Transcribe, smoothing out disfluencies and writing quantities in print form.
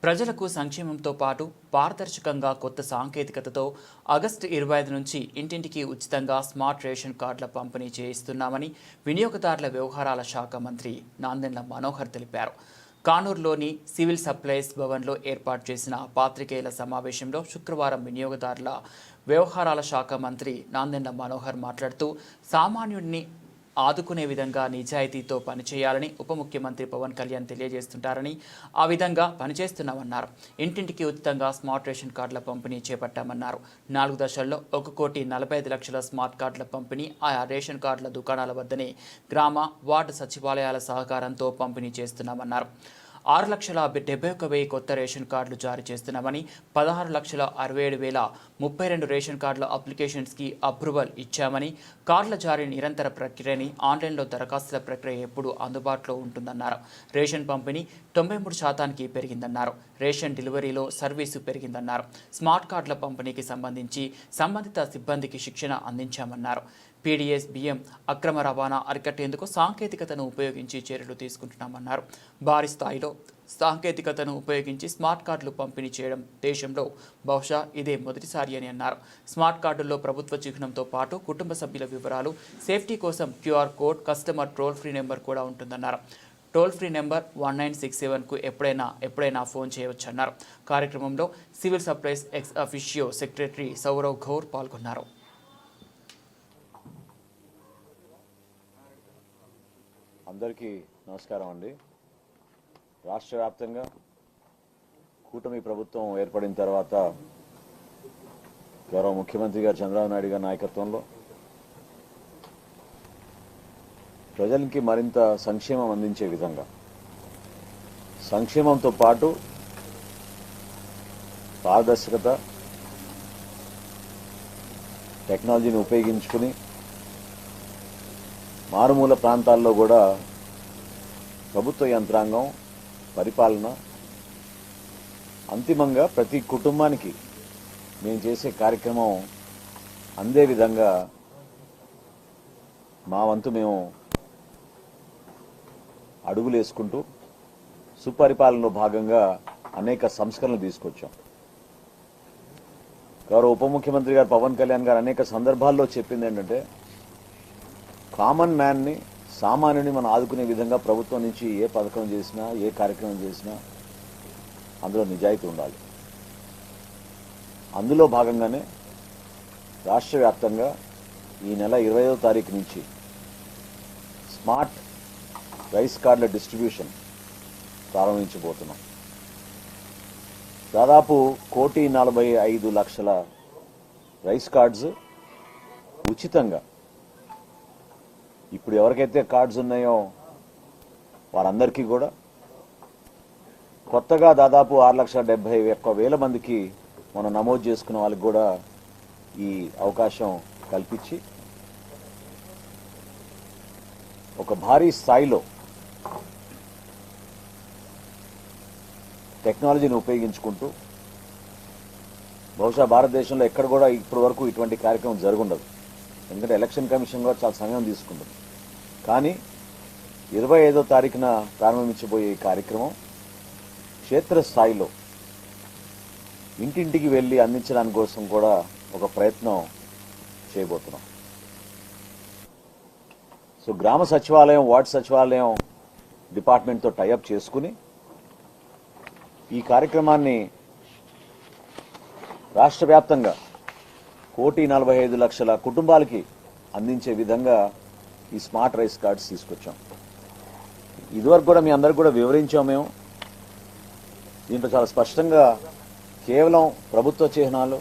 ప్రజలకు సంక్షేమంతో పాటు పారదర్శకంగా కొత్త సాంకేతికతతో ఆగస్టు 25 నుంచి ఇంటింటికి ఉచితంగా స్మార్ట్ రేషన్ కార్డుల పంపిణీ చేయిస్తున్నామని వినియోగదారుల వ్యవహారాల శాఖ మంత్రి నాందెండ్ల మనోహర్ తెలిపారు. కానూరులోని సివిల్ సప్లైస్ భవన్లో ఏర్పాటు చేసిన పాత్రికేయుల సమావేశంలో శుక్రవారం వినియోగదారుల వ్యవహారాల శాఖ మంత్రి నాందెండ్ల మనోహర్ మాట్లాడుతూ సామాన్యుడిని ఆదుకునే విధంగా నిజాయితీతో పనిచేయాలని ఉప ముఖ్యమంత్రి పవన్ కళ్యాణ్ తెలియజేస్తుంటారని ఆ విధంగా పనిచేస్తున్నామన్నారు. ఇంటింటికి ఉచితంగా స్మార్ట్ రేషన్ కార్డుల పంపిణీ చేపట్టామన్నారు. 4 దశల్లో 1,45,00,000 స్మార్ట్ కార్డుల పంపిణీ ఆయా రేషన్ కార్డుల దుకాణాల వద్దనే గ్రామ వార్డు సచివాలయాల సహకారంతో పంపిణీ చేస్తున్నామన్నారు. 6,71,000 కొత్త రేషన్ కార్డులు జారీ చేస్తున్నామని 16,67,032 రేషన్ కార్డుల అప్లికేషన్స్కి అప్రూవల్ ఇచ్చామని కార్డుల జారీ నిరంతర ప్రక్రియని ఆన్లైన్లో దరఖాస్తుల ప్రక్రియ ఎప్పుడు అందుబాటులో ఉంటుందన్నారు. రేషన్ పంపిణీ 93% పెరిగిందన్నారు. రేషన్ డెలివరీలో సర్వీసు పెరిగిందన్నారు. స్మార్ట్ కార్డుల పంపిణీకి సంబంధించి సంబంధిత సిబ్బందికి శిక్షణ అందించామన్నారు. పీడీఎస్ బియ్యం అక్రమ రవాణా అరికట్టేందుకు సాంకేతికతను ఉపయోగించి చర్యలు తీసుకుంటున్నామన్నారు. భారీ స్థాయిలో సాంకేతికతను ఉపయోగించి స్మార్ట్ కార్డులు పంపిణీ చేయడం దేశంలో బహుశా ఇదే మొదటిసారి అని అన్నారు. స్మార్ట్ కార్డుల్లో ప్రభుత్వ చిహ్నంతో పాటు కుటుంబ సభ్యుల వివరాలు, సేఫ్టీ కోసం QR code, customer toll free number కూడా ఉంటుందన్నారు. టోల్ ఫ్రీ నెంబర్ 1967కు ఎప్పుడైనా ఫోన్ చేయవచ్చన్నారు. కార్యక్రమంలో civil supplies ex officio secretary Sourav Gaur పాల్గొన్నారు. అందరికీ నమస్కారం అండి. రాష్ట్ర వ్యాప్తంగా కూటమి ప్రభుత్వం ఏర్పడిన తర్వాత గౌరవ ముఖ్యమంత్రి గారు చంద్రబాబు నాయుడు గారి నాయకత్వంలో ప్రజలకి మరింత సంక్షేమం అందించే విధంగా సంక్షేమంతో పాటు పారదర్శకత, టెక్నాలజీని ఉపయోగించుకుని మారుమూల ప్రాంతాల్లో కూడా ప్రభుత్వ యంత్రాంగం పరిపాలన అంతిమంగా ప్రతి కుటుంబానికి మేము చేసే కార్యక్రమం అందే విధంగా మా వంతు మేము అడుగులేసుకుంటూ సుపరిపాలనలో భాగంగా అనేక సంస్కరణలు తీసుకొచ్చాం. గౌరవ ఉప ముఖ్యమంత్రి గారు పవన్ కళ్యాణ్ గారు అనేక సందర్భాల్లో చెప్పింది ఏంటంటే కామన్ మ్యాన్ని, సామాన్యుని మనం ఆదుకునే విధంగా ప్రభుత్వం నుంచి ఏ పథకం చేసినా, ఏ కార్యక్రమం చేసినా అందులో నిజాయితీ ఉండాలి. అందులో భాగంగానే రాష్ట్ర వ్యాప్తంగా ఈ నెల 25వ తారీఖు నుంచి స్మార్ట్ రైస్ కార్డుల డిస్ట్రిబ్యూషన్ ప్రారంభించబోతున్నాం. దాదాపు 1,45,00,000 రైస్ కార్డ్స్ ఉచితంగా ఇప్పుడు ఎవరికైతే కార్డ్స్ ఉన్నాయో వారందరికీ కూడా, కొత్తగా దాదాపు 6,71,000 మందికి మనం నమోదు చేసుకున్న వాళ్ళకి కూడా ఈ అవకాశం కల్పించి ఒక భారీ స్థాయిలో టెక్నాలజీని ఉపయోగించుకుంటూ, బహుశా భారతదేశంలో ఎక్కడ కూడా ఇప్పటి వరకు ఇటువంటి కార్యక్రమం జరుగుండదు. ఎందుకంటే ఎలక్షన్ కమిషన్ కూడా చాలా సమయం తీసుకుంటుంది. కానీ 25వ తారీఖున ప్రారంభించబోయే ఈ కార్యక్రమం క్షేత్రస్థాయిలో ఇంటింటికి వెళ్లి అందించడానికి కోసం కూడా ఒక ప్రయత్నం చేయబోతున్నాం. సో గ్రామ సచివాలయం, వార్డు సచివాలయం డిపార్ట్మెంట్తో టైఅప్ చేసుకుని ఈ కార్యక్రమాన్ని రాష్ట్ర వ్యాప్తంగా 1,45,00,000 కుటుంబాలకి అందించే విధంగా ఈ స్మార్ట్ రైస్ కార్డ్స్ తీసుకొచ్చాం. ఇదివరకు కూడా మీ అందరికి కూడా వివరించాం. మేము దీంట్లో చాలా స్పష్టంగా కేవలం ప్రభుత్వ చిహ్నాలు,